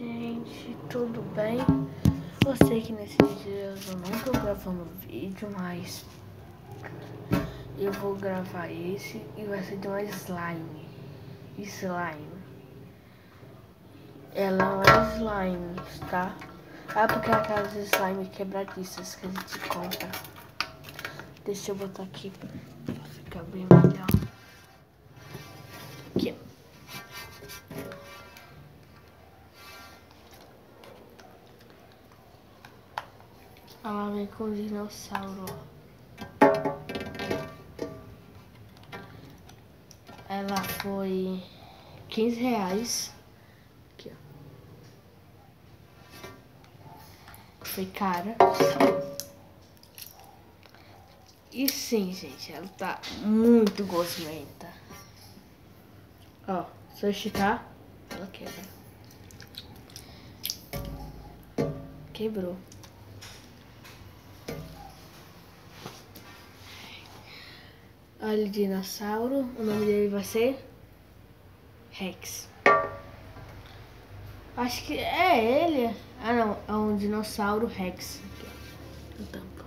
gente, tudo bem? Eu sei que nesses dias eu não tô gravando vídeo, mas eu vou gravar esse e vai ser de uma slime. Ela é uma slime, tá? Ah, porque é aquelas slime quebradiças que a gente compra. Deixa eu botar aqui pra ficar bem melhor. Aqui. Ela vem com dinossauro, ó. Ela foi R$15. Aqui, ó. Foi cara. E sim, gente, ela tá muito gosmenta. Ó, se eu esticar, ela quebra. Quebrou. Olha o dinossauro, o nome dele vai ser Rex. Acho que é ele. Ah não, é um dinossauro Rex. Aqui, ó, tampa.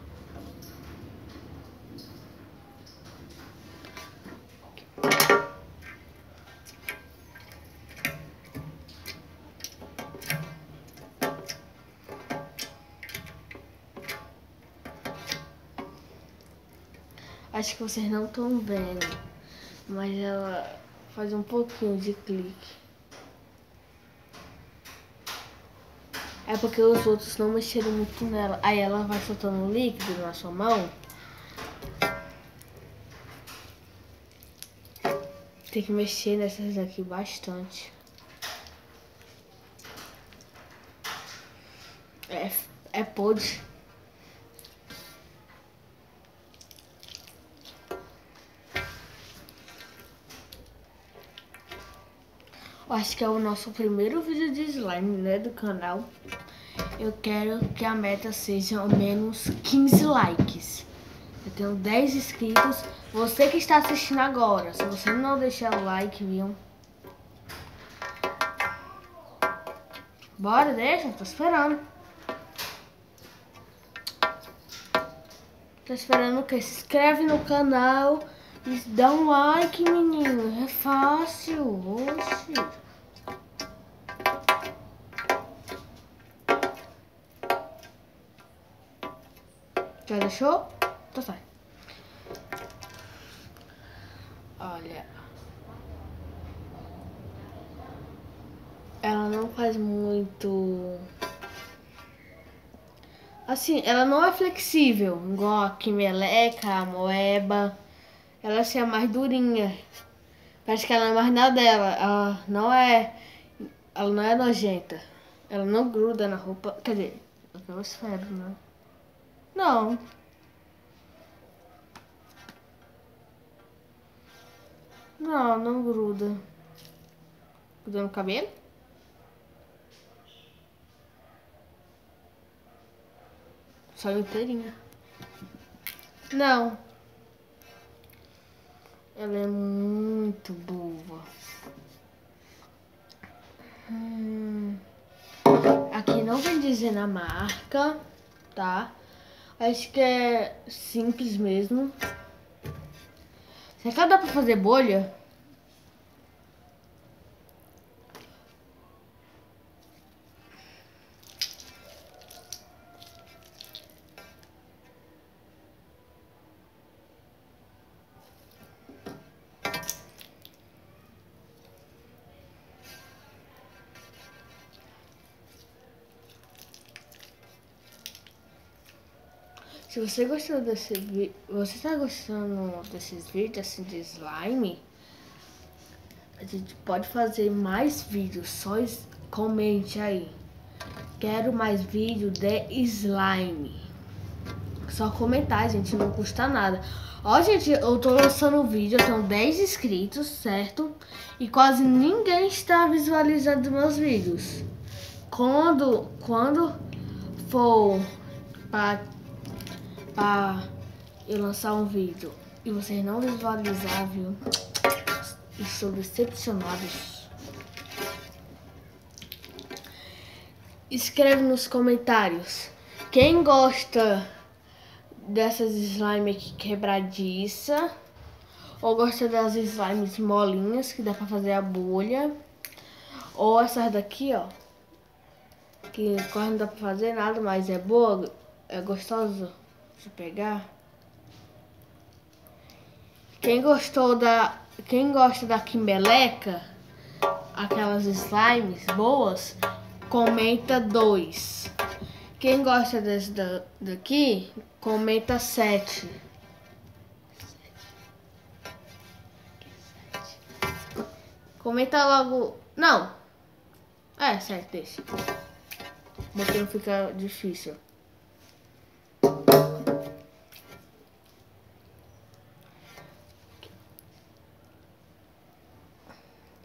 Acho que vocês não estão vendo, mas ela faz um pouquinho de clique. É porque os outros não mexeram muito nela. Aí ela vai soltando líquido na sua mão. Tem que mexer nessas aqui bastante. É podre. Acho que é o nosso primeiro vídeo de slime, né, do canal. Eu quero que a meta seja ao menos 15 likes. Eu tenho 10 inscritos. Você que está assistindo agora, se você não deixar o like, viu? Bora, deixa, tô esperando. Tô esperando o quê? Se inscreve no canal e dá um like, menino. É fácil, oxi. Já deixou? Então sai. Olha. Ela não faz muito... Assim, ela não é flexível, igual a Quimeleca, a Moeba. Ela assim, é mais durinha. Parece que ela não é mais nada dela. Ela não é nojenta. Ela não gruda na roupa. Quer dizer, eu espero, né? Não. Não, não gruda. Gruda no cabelo? Só inteirinha. Não. Ela é muito boa. Aqui não vem dizendo a marca, tá? Acho que é simples mesmo. Será que dá pra fazer bolha? Se você gostou desse vídeo, você tá gostando desses vídeos assim de slime, a gente pode fazer mais vídeos, só comente aí. Quero mais vídeo de slime. Só comentar, gente, não custa nada. Ó, gente, eu tô lançando vídeo, eu tenho 10 inscritos, certo? E quase ninguém está visualizando meus vídeos. Quando for pra eu lançar um vídeo e vocês não visualizar, viu? Estou decepcionado. escreve nos comentários quem gosta dessas slime aqui quebradiça ou gosta das slimes molinhas que dá pra fazer a bolha, ou essas daqui, ó, que quase não dá pra fazer nada, mas é boa, é gostoso de pegar. Quem gosta da Kimbeleca, aquelas slimes boas, comenta 2. Quem gosta desse daqui, comenta 7. Comenta logo. Não. É, certo, deixa. Porque não fica difícil.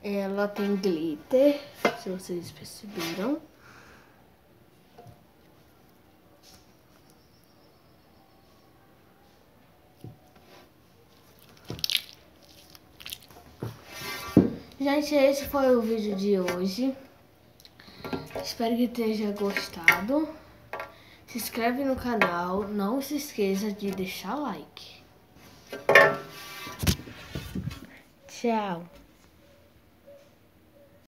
Ela tem glitter, se vocês perceberam. Gente, esse foi o vídeo de hoje. Espero que tenha gostado. Se inscreve no canal. Não se esqueça de deixar like. Tchau.